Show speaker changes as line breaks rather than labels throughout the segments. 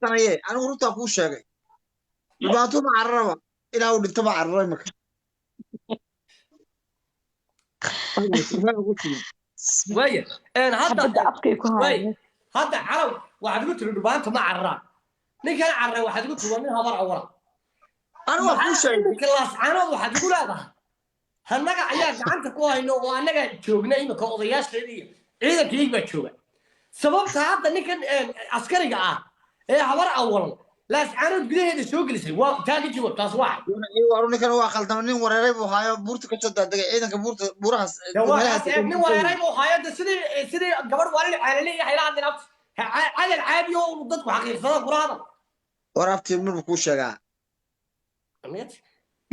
سنة أنا ورطة أكون شاقي الباتو مع الربا إلى أود تبع الربا
ويا ان
حبدا
هذا
afkay ku
وي
haayeen
هذا عرب واحد قلت له دبانته ما عرى نيك انا عرى واحد قلت له من هبر اورا
أنا
ما
أكون شاقي
انك لاس عنا واحد يقول هذا هنغا ayaa gacanta ku hayno oo anaga joogna imika odayaasheedii ciidankii ba jooga sababta hadda ninkan askariga ah ee habar awal laas canood gudaheeda soo gelisay waa taagi jawaab taas waa
وأنا كان واقع تمنين ورا ريب وهاي بورت كتشد دقيقة إذا كبورت بورها
waa
ملها
kaas eegni wareeray buu hayada sidii gabadh waalid caalaleey hayla hadin abti على العادي هو ضدك حقيقة قرابة
ورابتي من بكون شاقي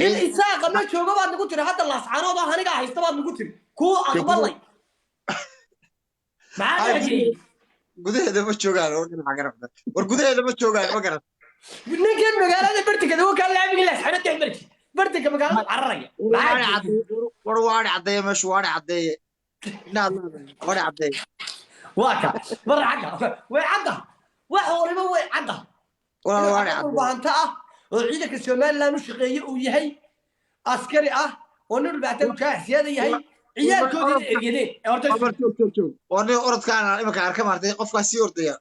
nin isaaqa ma joogo baad nagu tiri hadda laascaanooda aniga haysta baad nagu tiri kuu aqbalay maxaa dhagay
gudaheeda ma joogaan war gudaheeda ma joogaan ma garan
ninkan magaalada bartigeeda waa kaa laamiga laascaanada markii bartiga magaalada cararaya
war waari cadeeye meeshu waari cadeeye waari cadeeye
waa ka mar xagga way cadda wax waliba way cadda
waari cadeeye
baanta ah oo ciidanka Soomaaliland u shaqeeyay uu yahay askari ah oo nin baatan ka siyada yahay ciyaalkoodii ergadeen horta
warni orodkaana imika arka martay qofkaas si ordaya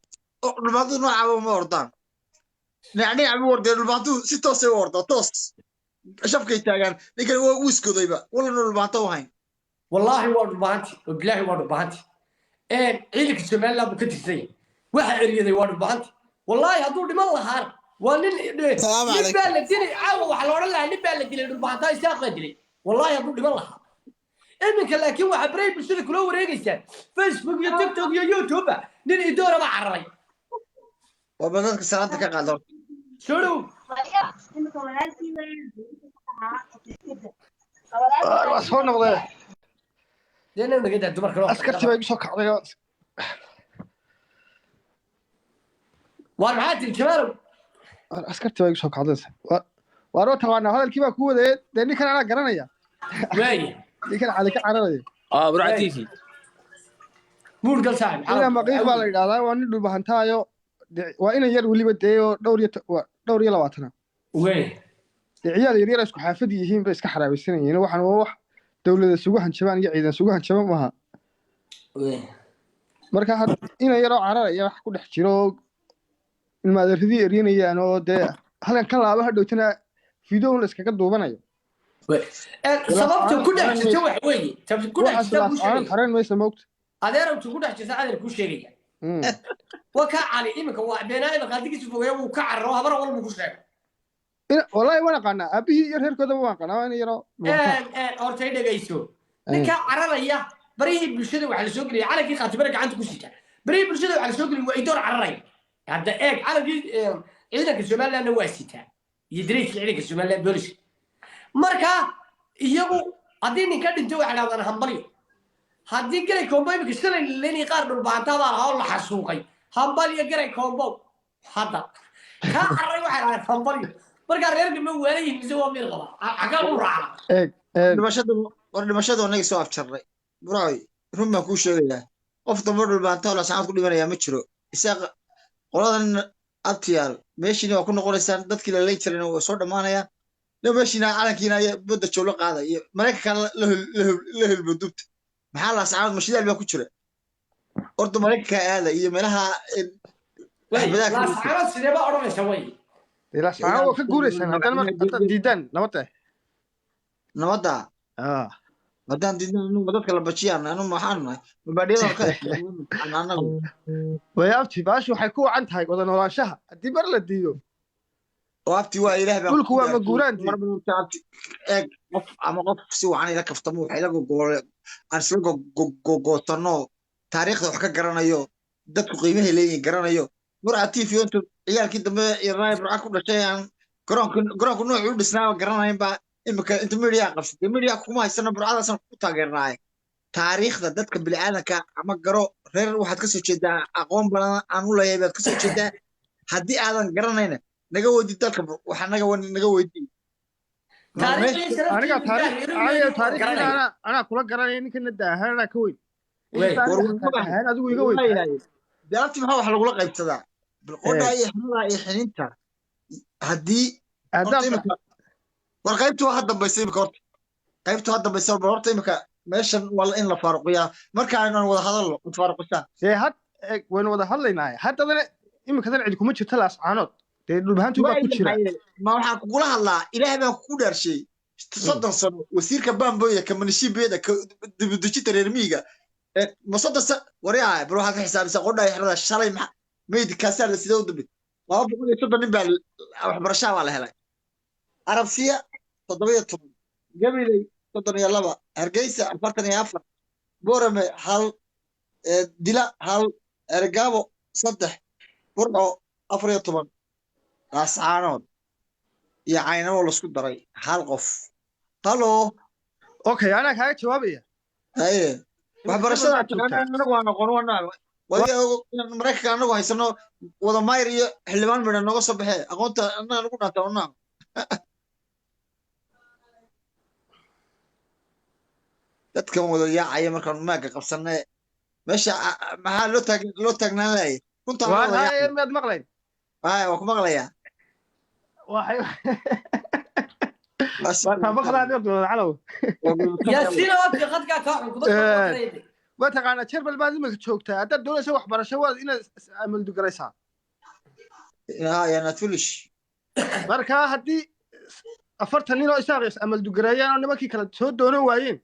dhulbaadu noocaaba ma ordaan nacni abi ordaya dhulbaadu si toos ay ordo toos shafkay taagan ninkan waa uu iskoodayba wala dhulbaatu hayn
wallahi waa dhulbaanti wallahi waa dhulbaanti ciidanka Soomaaliland ka tirsan waxa ergaday waa dhulbaanti wallahi haduu dhiman lahaa ونن نبال الدنيا عاو وحلو الله نبال الدنيا البعضاء يساق الدنيا والله يا ابو الله إنك لكن واحد بريب بسلك كله وريجيسان فيسبوك يا تيك توك يا يوتيوب نن إدارة مع الرأي
وبدك سلامتك قادر
شنو
أصلا والله
لأن أنا قاعد أدمر كلام
أسكرت ما يسوق على
وأنا عادي الكمال
أسكرت ما يسوق على وأروح توانا هذا الكيما كود ده لأني كان على قرنية
وين
اللي كان عليك عرضي
برعتيفي
مو قال ساعد
أنا ما قيف بالي هذا وأنا اللي بهنتايو وأنا ير ولي بديو دوري لواتنا
وين
عيال يرير اسكو حافظ يهين بس كحراب السنين waxaan wax dawladda sugu hanjabaan iyo ciidan sugu hanjabaan maaha marka had in yaro cararaya wax ku dhex jiro ilmaadeeradii erinayaan oo de halkan ka laaba hadhowtana video la iskaga duubanayo
sababta ku dhex jirta wax weeye sababta ku dhex jirta ku sheegay
xareen maysa moogta
adeer ku dhex jirta adeer ku sheegaya waka cali imika waa beenaayada qaadigiisu fogeeyo uu ka carro habar walba ku sheegay
والله وانا قانا ابي يرهر كذا وانا قانا وانا يرى
hortay dhageyso ninka cararaya barihi bulshada waxa la soo galiyay calanki qaatibada gacanta ku sita barihi bulshada waxa la soo galiyay waa idoor cararaya hadda eeg calanki ciidanka Soomaaliland waa sita yidriis ciidanka Soomaaliland booliis marka iyagu hadii ninka dhinto waxa la wadaan hambaliyo hadii galay combo imika shalay leeni qaar dhul baanta baa hawl la xasuuqay hambaliyo galay combo hadda ka carray waxa la hambaliyo marka reerka ma weerayeen mise waa meel qaba xagaa u raaca
dhimashada anaga soo afjarnay buraay run baan kuu sheegayaa qof dambe dhulbaanta la saacad ku dhimanaya ma jiro isaaq qoladan abtiyaal meeshina waa ku noqonaysaan dadkii la leyn jirayna waa soo dhamaanayaan meeshina calankiina badda joolo qaada iyo maraykanka la helbo dubta maxaa la saacad mashidaal baa ku jira orda maraykanka aada iyo meelaha
la saacad sidee baa odhanaysa way
ila saawo ka guuraysan hadan diidan nabada
nabada hadan diidan inuu dadka la bajiyaan anu maxaan mabaadiyada ka anagu
way abti baashu waxay ku wacan tahay wada noolaanshaha hadii bar la diido
waabti waa ilaahay baa
dhulku waa maguuraan
eeg qof ama qof si wacan ila kaftamo waxay la gogoole aan soo gogootano taariikhda wax ka garanayo dadku qiimaha leeyihiin garanayo muraati fiyoonto ciyaalkii dambe Iran Ibrahim ku dhashay aan garoonka nooc u dhisnaa garanayn ba imika intermediate qabsatay media kuma haysana burcadaas ku taageernaa taariikhda dadka bilaadanka ama garo reer waxaad ka soo jeedaa aqoon badan aan u leeyahay baad ka soo jeedaa hadii aadan garanayna naga wadi dalka waxa naga wadi taariikhda
ana kula garanay ninkana daahana ka weyn adigu iga weyn
beerti maxaa wax lagu qaybsadaa بالقوة أي حملة أي حنينتا هدي
هذا
إمك ورقيبتو هذا بيصير كورت قيبتو هذا بيصير بورت إمك ماشي والله إن لا فارق ويا مركا أنا ولا هذا الله متفارق وسان
had وين wada hadlaynaa haddana iminkadan cidi kuma jirta laascaanood dee dhulbahantii baa ku jira
ما waxaan kugula hadlaa ilaahay baan kugu dhaarshay 30 sano wasiirka baamboya kamanishibeeda dibudujinta reer miyiga ma 30 sano wariyaa baro waxaad ka xisaabisa qodhay xirada shalay meyd kaasaa la sidoo dambe 230 nin baa waxbarashaa baa la helay arabsiya 17 gabilay 32 hargeysa 44 boorame hal dila hal ergaabo 3 burco 14 laascaanood iyo caynabo la isku daray hal qof halo
okay anaa kaaga jawaabaya
haye waxbarashada anagu waan aqoon maraykanka anagu haysano wada mayr iyo xildhibaan midhan nooga soo baxee aqoonta annaga nagu dhaanta unaa dadkan wada yaacaya markaan maaga qabsanay meesha maxaa loo taagnaan lahay runtaa
maad maqlayn
waa ku maqlayaa
waa taqaanaa jerbal baad imika joogtaa haddaad doonaysa waxbarasho waad inaad amaldugaraysaa
yanatfulish
markaa haddii 40 nin oo isaaqis amaldugareeyaan oo nimankii kale soo doonan waayeen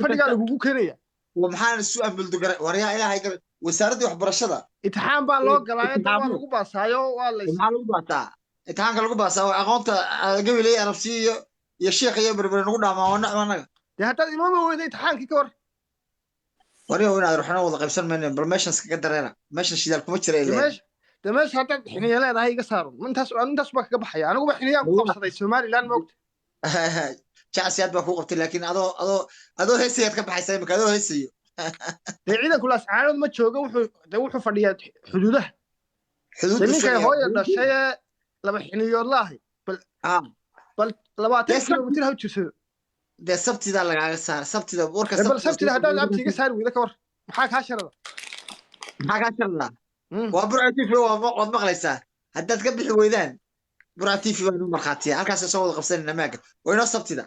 fadhigaa lagugu keenaya
maxaan isu amaldugaray waryaa ilaahay gar wasaaradda waxbarashada
imtixaan baa loo galaa inta waa lagu baasaayo waa la
maxaa lagu baasaa imtixaanka lagu baasaa aqoonta gabilay arabsi iyo sheekh iyo berber nagu dhaamaa waa nacma anaga
dee haddaad inooma weyda imtixaankii ka war
waryaa inaad ruuxna wada qaybsan mayno bal meeshan iskaga dareera meeshan shidaal kuma jira ilaa
dee meesha haddaad xiniya leedahay iga saaro intaas baa kaga baxaya aniguba xiniyaan ku qabsaday somaliland moogta
jacsiyaad baa kuu qabtay laakiin adoo heesayaad ka baxaysa imika adoo heesayo
dee ciidanku laascaanood ma jooga wuxuu fadhiyaa xuduudaha ninkay hooya dhashay ee laba xiniyood laahay bal 20 kilomitir ha jirsado
dee sabtida lagaaga saar sabtida warka
bal sabtida haddaad abti iga saari weyda ka war maxaa kaa sharada
waa burcatiif waad maqlaysaa haddaad ka bixi weydaan burcatiif baa inuu markhaatiya halkaas soo wada qabsanayna maaga waa inoo sabtida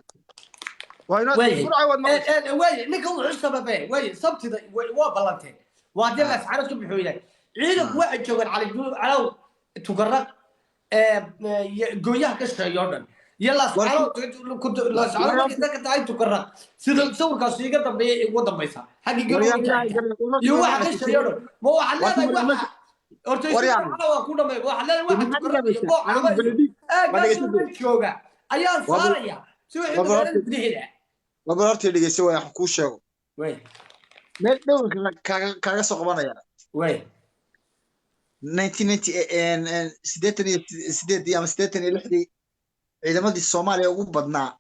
ninka wuxuu sababay sabtida waa ballanteen waa dee laascaanood ka bixi weydaan ciidanku waxay joogaan calow tugarraq gooyaha ka shaqeeyo dhan iyo laascaanood dadka tahay tugarraq sida sawirkaas iga dambeeya ugu dambaysa xaggi iyo waxa ka shaqeeyo dhan ma waxaad leedahay waxa horta waa ku dhamay waxaad leedahay waxa tugarraq iyo jooga ayaa saaraya si wixii gudahida
laba horta dhigeyso waa wax ku sheego meel dhow kaaga soo qabanaya 1998 ama 86 ciidamadii Soomaaliya ugu badnaa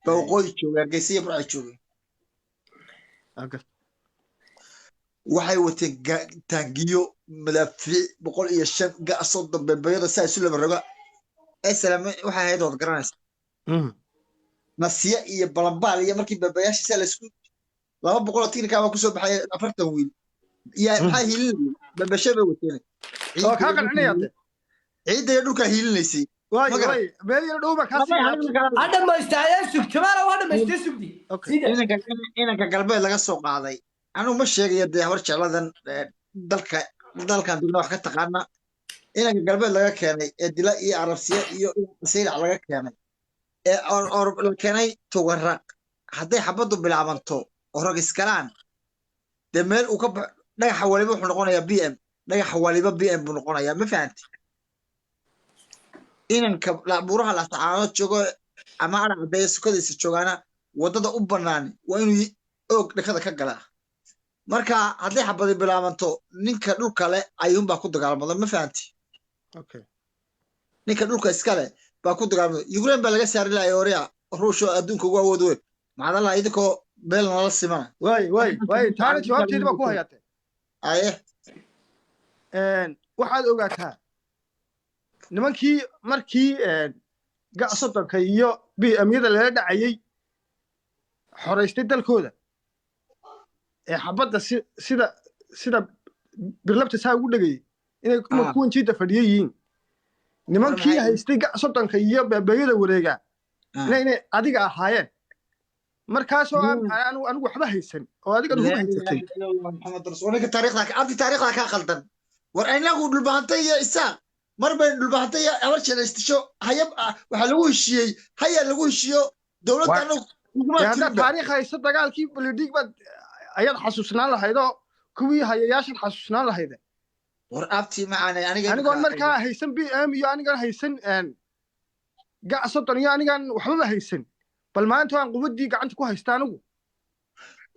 bawqooy jooga Hargeysa burca jooga waxay wateen taagiyo madaafiic 105 gaasoo dambeeyada saa isu laba roga asalaam waxa ahayd wad garanaysa nasiya iyo balambaal iyo markii babayaashiisa la isku 200 tiknika waa ku soo baxay 40 wiil يا maxaa hiilinay babashada wateen
oo ka qancinayade
ciidda dhulka hiilinaysi
way meel yar dhowba ka sii
hadda ma istaayay sugtamaara wada ma istay sugdi
inanka galbeed laga soo qaaday anu ma sheegayo de hor jecladan dalkan dibna wax ka taqaana inanka galbeed laga keenay ee dila iyo arabsiya iyo saylac laga keenay ee la keenay tugarraq hadday xabadu bilaabanto oo rag iskalaan de meel uu ka dhagaxa waliba wuxuu noqonayaa BM dhagaxa waliba BM buu noqonayaa ma fahanti inanka buuraha la tacaanood joogo ama aragday sukadiisa joogaana wadada u banaan waa inuu og dhakada ka galaa marka hadday xabadi bilaabanto ninka dhulka leh ayuun baa ku dagaalmada ma fahanti
okay
ninka dhulka iska leh baa ku dagaalmada Ukraine baa laga saari lahayaa Oriya ruusho adduunka ugu awood weyn macdala idinko beel nala simana
way taana jawaabteedii baa ku hayatay
aye
waxaad ogaataa nimankii markii gacsadanka iyo BM-yada lala dhacayay xoreystay dalkooda ee xabadda sida birlabta saa ugu dhagay inay kuwan jiida fadhiyiin nimankii haystay soddonka iyo beebayada wareega inay adiga ahaayeen markaas oo anigu waxba haysan oo adiga ugu haysatay
maxamed rasuulka taariikhda ka qaldan war aynagu dhulbaantay iyo isaaq marba dhulbaantay abar jeelastisho hayab waxa lagu heshiyay haya lagu heshiyo dawladda
hada taariikh haysa dagaalkii politik bad ayad xasuusnaan lahaydo kuwii hayayaashan xasuusnaan lahayde
war abti maana
aniga markaa haysan BM iyo aniga haysan soddon iyo aniga waxba haysan bal maanta aan quwadii gacanta ku haysta anigu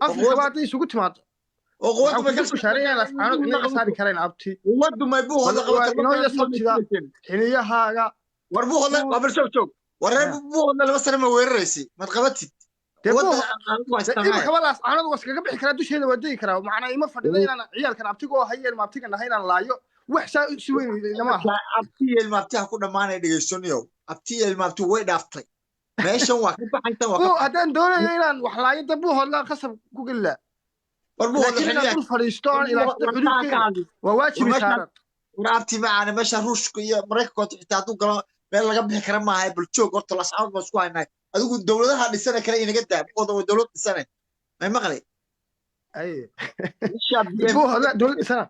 afrika baad isugu timaado oo quwaddu ma ka shaareeyaan asxaanadu inay qasaari kareen abti
quwaddu ma buu hada qabato
inoo sabtida xiliyahaaga
war buu hada wabar joog war buu hada laba sano ma weeraraysi mad qabatid
xawalaas aanadu waskaga bixi kara dusheeda waday kara macna ima fadhido inaan ciyaalkan abtigo hayeen ma abtiga nahaynaan laayo wax saa si weyn lama
abtiyeel ma abtiga ku dhamaanay dhageysoniyo abtiyeel ma abtu way dhaaftay meeshan waa ka baxaytan waa
haddaan doonayo inaan wax laayo dab buu hodlaan qasab ku gelaa
war buu hodlaan
ku fadhiisto ilaa xuduudka waa waajib saaran
war abti maana meesha ruushka iyo mareykanka xitaa haduu galo meel laga bixi kara ma ahay bal joog horta la saxaab ma isku haynay adigu dawladaha dhisana kale inaga daab oo dawlad dhisana ma maqlay
ay buu hodlaan dawlad dhisana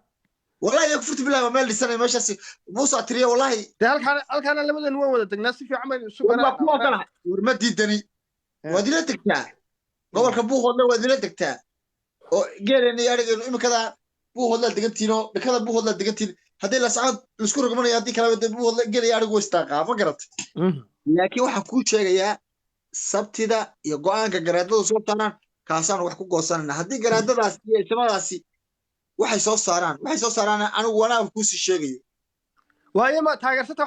والله يكفرت بالله ما اللي سنه ماشي موسى تريا والله
ده هل كان لبدن هو ودا دغنا في عمل سوق
انا ما طلع ورما ديدني ودينا تكتا gobolka buu hodla wadina tagtaa oo geelina yaariga in kada buu hodla degantiino dekada buu hodla degantiin hadii la sacad isku rogmanaya hadii kala wada buu hodla geelaya yaariga wastaaqa ma garat laakiin waxa ku sheegaya sabtida iyo go'aanka garaadada soo taanaan kaasaan wax ku goosanana hadii garaadadaas iyo ismadaasi waxay soo saaraan anigu wanaag ku sii sheegayo
waayo ma taageersata